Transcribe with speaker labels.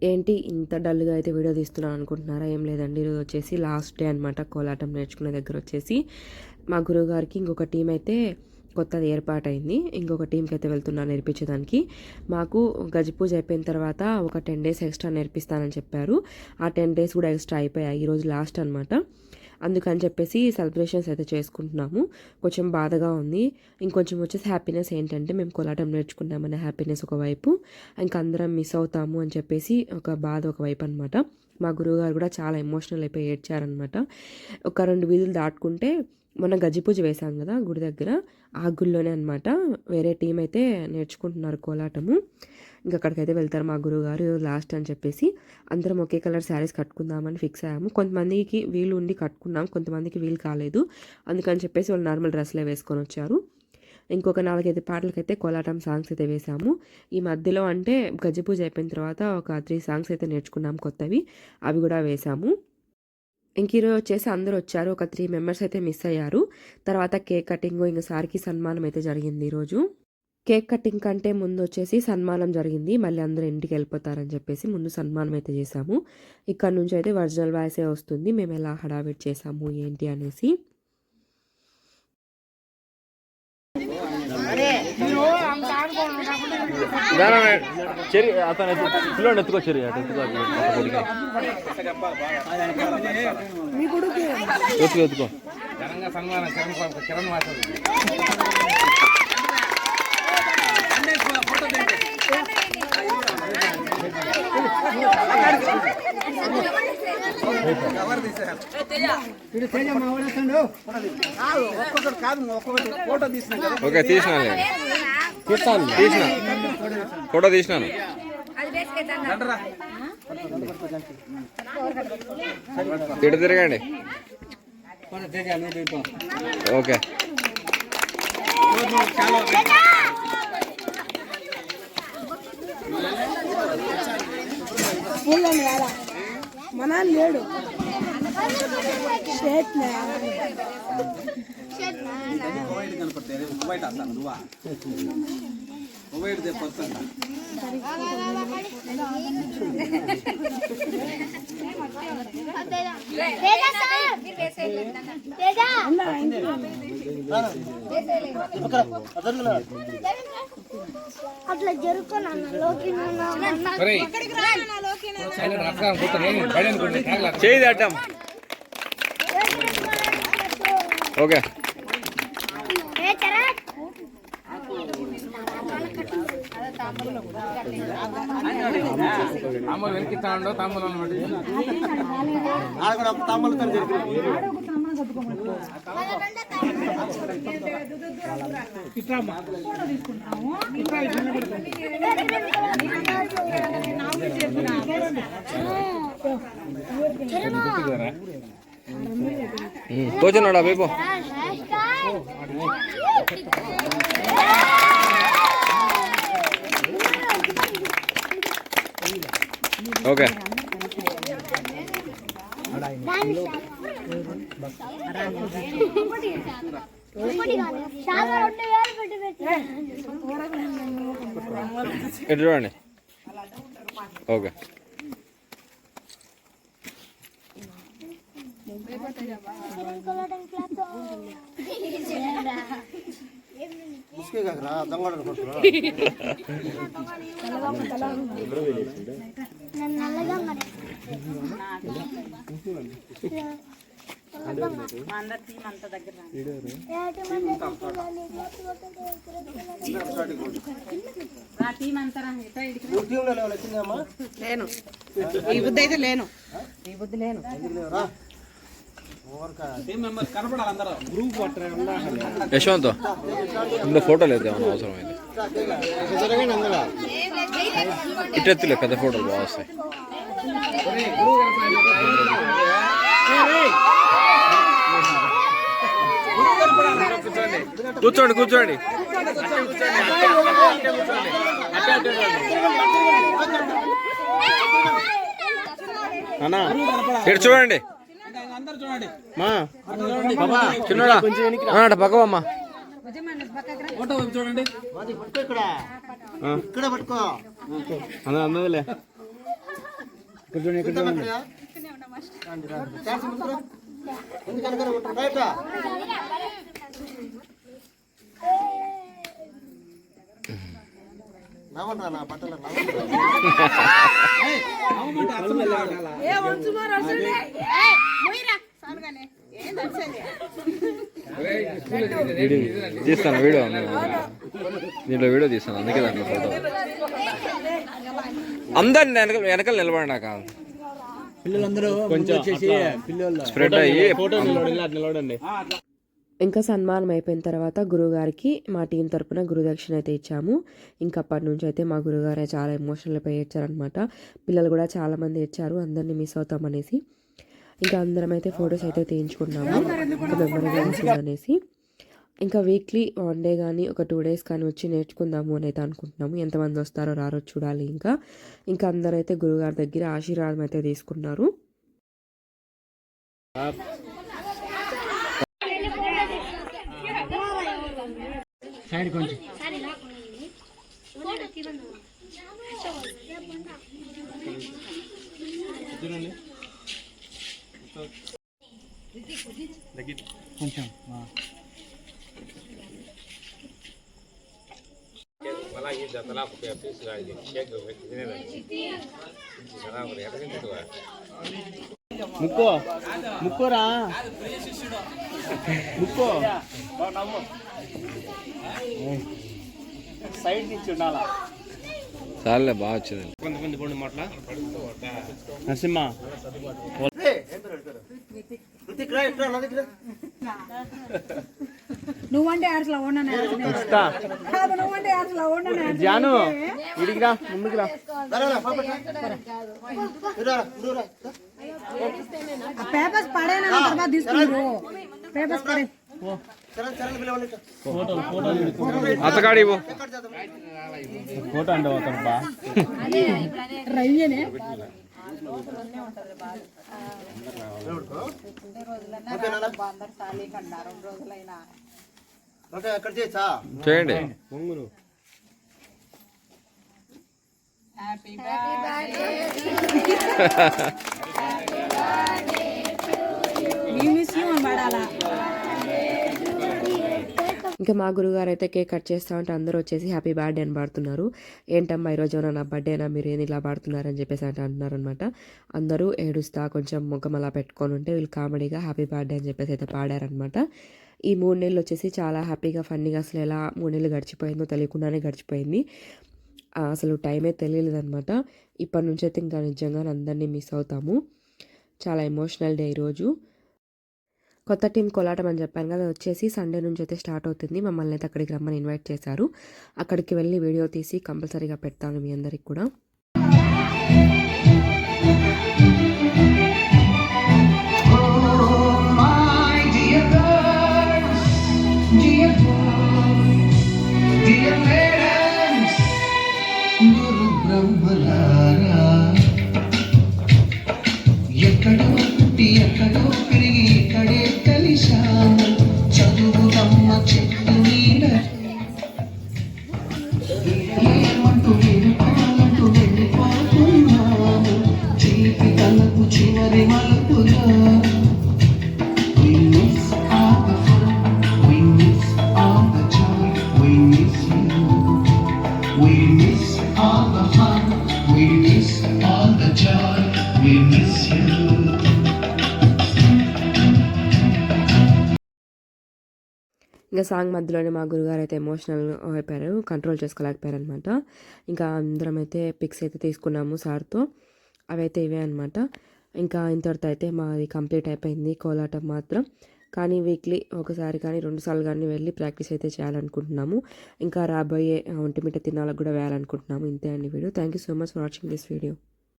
Speaker 1: ఏంటి ఇంత డల్గా అయితే వీడియో తీస్తున్నాను అనుకుంటున్నారా? ఏం లేదండి, ఈరోజు వచ్చేసి లాస్ట్ డే అనమాట. కోలాటం నేర్చుకునే దగ్గర వచ్చేసి మా గురువుగారికి ఇంకొక టీం అయితే కొత్తది ఏర్పాటైంది. ఇంకొక టీంకి అయితే వెళ్తున్నా నేర్పించేదానికి. మాకు గజ పూజ అయిపోయిన తర్వాత ఒక 10 days ఎక్స్ట్రా నేర్పిస్తానని చెప్పారు. ఆ 10 days కూడా ఎక్స్ట్రా అయిపోయాయి. ఈరోజు లాస్ట్ అనమాట. అందుకని చెప్పేసి సెలబ్రేషన్స్ అయితే చేసుకుంటున్నాము. కొంచెం బాధగా ఉంది. ఇంకొంచెం వచ్చేసి హ్యాపీనెస్ ఏంటంటే మేము కోలాటం నేర్చుకున్నామనే హ్యాపీనెస్ ఒకవైపు, ఇంకా అందరం మిస్ అవుతాము అని చెప్పేసి ఒక బాధ ఒకవైపు అనమాట. మా గురువుగారు కూడా చాలా ఎమోషనల్ అయిపోయి ఏడ్చారనమాట. ఒక 2 వీధులు దాటుకుంటే మొన్న గజ్జిపూజ వేశాం కదా గుడి దగ్గర, ఆ గుడిలోనే అనమాట. వేరే టీం అయితే నేర్చుకుంటున్నారు కోలాటము. ఇంకా అక్కడికైతే వెళ్తారు మా గురువుగారు. లాస్ట్ అని చెప్పేసి అందరం ఒకే కలర్ శారీస్ కట్టుకుందామని ఫిక్స్ అయ్యాము. కొంతమందికి వీలు ఉండి కట్టుకున్నాం, కొంతమందికి వీలు కాలేదు. అందుకని చెప్పేసి వాళ్ళు నార్మల్ డ్రెస్లే వేసుకొని వచ్చారు. ఇంకొక 4-5 పాటలకైతే కోలాటం సాంగ్స్ అయితే వేసాము. ఈ మధ్యలో అంటే గజ్జిపూజ అయిపోయిన తర్వాత ఒక 3 సాంగ్స్ అయితే నేర్చుకున్నాం కొత్తవి, అవి కూడా వేసాము. ఇంక ఈరోజు వచ్చేసి అందరూ వచ్చారు. ఒక 3 members అయితే మిస్ అయ్యారు. తర్వాత కేక్ కటింగ్, ఇంకా సార్కి సన్మానం అయితే జరిగింది ఈరోజు. కేక్ కటింగ్ కంటే ముందు వచ్చేసి సన్మానం జరిగింది. మళ్ళీ అందరూ ఇంటికి వెళ్ళిపోతారని చెప్పేసి ముందు సన్మానం అయితే చేశాము. ఇక్కడ నుంచి అయితే ఒరిజినల్ వాయిసే వస్తుంది, మేము ఎలా హడావిడి చేసాము ఏంటి అనేసి.
Speaker 2: ఓకే, తీసినాను ఫోటో తీసినాను. ఇటు తిరగండి. ఓకే,
Speaker 3: మన లేడు అట్లా
Speaker 2: చేయదటం. ఓకే,
Speaker 4: తాంబూలు వెనకిస్తాడో తాంబూలు
Speaker 2: కూర్చున్నాడా బేబో? ఓకే, ఎటు చూడండి. ఓకే,
Speaker 3: లేను ఈ బుద్ధి అయితే లేను.
Speaker 2: యశ్వంత్ ఇందులో ఫోటో లేదు, ఏమన్నా అవసరం అయితే ఇటెత్తులే, పెద్ద ఫోటోలు బాగా వస్తాయి. కూర్చోండి కూర్చోండి. అన్నా ఇటు చూడండి. చిన్నోడా పక్కవమ్మా. అందదులే. తీస్తాను వీడియో దీంట్లో వీడియో తీస్తాను అందుకే దాంట్లో ఫోటో అందరిని వెనకాల నిలబడినాక
Speaker 5: పిల్లలందరూ కొంచెం
Speaker 2: స్ప్రెడ్ అయ్యి
Speaker 5: నిలబడండి.
Speaker 1: ఇంకా సన్మానం అయిపోయిన తర్వాత గురువుగారికి మా టీం తరపున గురుదక్షిణ అయితే ఇచ్చాము. ఇంకా అప్పటి నుంచి అయితే మా గురువుగారే చాలా ఎమోషనల్ అయిపోయి ఏడ్చారనమాట. పిల్లలు కూడా చాలామంది ఏడ్చారు, అందరినీ మిస్ అవుతామనేసి. ఇంకా అందరం అయితే ఫొటోస్ అయితే తీయించుకున్నాము ఇంకా మెమరీగా ఉంటుందనేసి. ఇంకా వీక్లీ 1 డే కానీ ఒక 2 days కానీ వచ్చి నేర్చుకుందాము అని అయితే అనుకుంటున్నాము. ఎంతమంది వస్తారో రారో చూడాలి. ఇంకా అందరూ అయితే గురువుగారి దగ్గర ఆశీర్వాదం అయితే తీసుకున్నారు.
Speaker 5: కొంచెం ముక్కోరా ముక్కో సైడ్ నుంచి ఉండాలా.
Speaker 2: చాలే బాగా వచ్చింది.
Speaker 5: కొంతమంది పోండి మాట్లా నరసింహ
Speaker 3: నువ్వంటే అట్లా ఉండను నువ్వంటే అట్లా ఉండను
Speaker 5: జాను ఇడికి రా ముందుకు రా.
Speaker 3: పేపర్స్ పడేనా తర్వాత తీసుకున్నారు. పేపర్స్ పడే
Speaker 2: అతగాడి
Speaker 5: ఫోటో అంటే అవుతాడు బా
Speaker 3: రయ్యనే
Speaker 2: చేయండి.
Speaker 1: ఇంకా మా గురుగారు అయితే కేక్ కట్ చేస్తా ఉంటే అందరూ వచ్చేసి హ్యాపీ బర్త్డే అని పాడుతున్నారు. ఏంటమ్మా ఈరోజు నా బర్త్డేనా, మీరు ఏంది ఇలా పాడుతున్నారని చెప్పేసి అంటున్నారు అనమాట. అందరూ ఏడుస్తా కొంచెం ముఖం అలా పెట్టుకొని ఉంటే వీళ్ళు కామెడీగా హ్యాపీ బర్త్డే అని చెప్పేసి అయితే పాడారనమాట. ఈ 3 నెలలు వచ్చేసి చాలా హ్యాపీగా ఫన్నీగా అసలు ఎలా 3 నెలలు గడిచిపోయిందో తెలియకుండానే గడిచిపోయింది. అసలు టైమే తెలియలేదనమాట. ఇప్పటి నుంచి అయితే ఇంకా నిజంగా అందరినీ మిస్ అవుతాము. చాలా ఎమోషనల్ డే ఈరోజు. కొత్త టీం కోలాటం అని చెప్పాను కదా, వచ్చేసి సండే నుంచి అయితే స్టార్ట్ అవుతుంది. మమ్మల్ని అయితే అక్కడికి రమ్మని ఇన్వైట్ చేశారు. అక్కడికి వెళ్ళి వీడియో తీసి కంపల్సరీగా పెడతాను మీ అందరికి కూడా.
Speaker 6: ఎక్కడో పుట్టి ఎక్కడో పెరిగి ఇక్కడే కలిశాము, చదువుదమ్మ చెట్టు నీడ ఏమంటూ వెళ్ళిపోవాలంటూ వెళ్ళిపోతున్నాము, జీవితాలకు చివరి మలుపుగా. We miss all the fun, we miss all the joy, we miss you. We miss all the fun, we miss all the joy, we miss you.
Speaker 1: ఇంకా సాంగ్ మధ్యలోనే మా గురుగారు అయితే ఎమోషనల్ అయిపోయారు, కంట్రోల్ చేసుకోలేకపోయారు అనమాట. ఇంకా అందరం అయితే పిక్స్ అయితే తీసుకున్నాము సార్తో. అవైతే ఇవే అనమాట. ఇంకా ఇంతటితో అయితే మాది కంప్లీట్ అయిపోయింది కోలాటం మాత్రం. కానీ వీక్లీ ఒకసారి కానీ 2 సార్లు కానీ వెళ్ళి ప్రాక్టీస్ అయితే చేయాలనుకుంటున్నాము. ఇంకా రాబోయే ఒంటిమిట్ట తినాలకు కూడా వేయాలనుకుంటున్నాము. ఇంతే అండి video. Thank you so much for watching this video.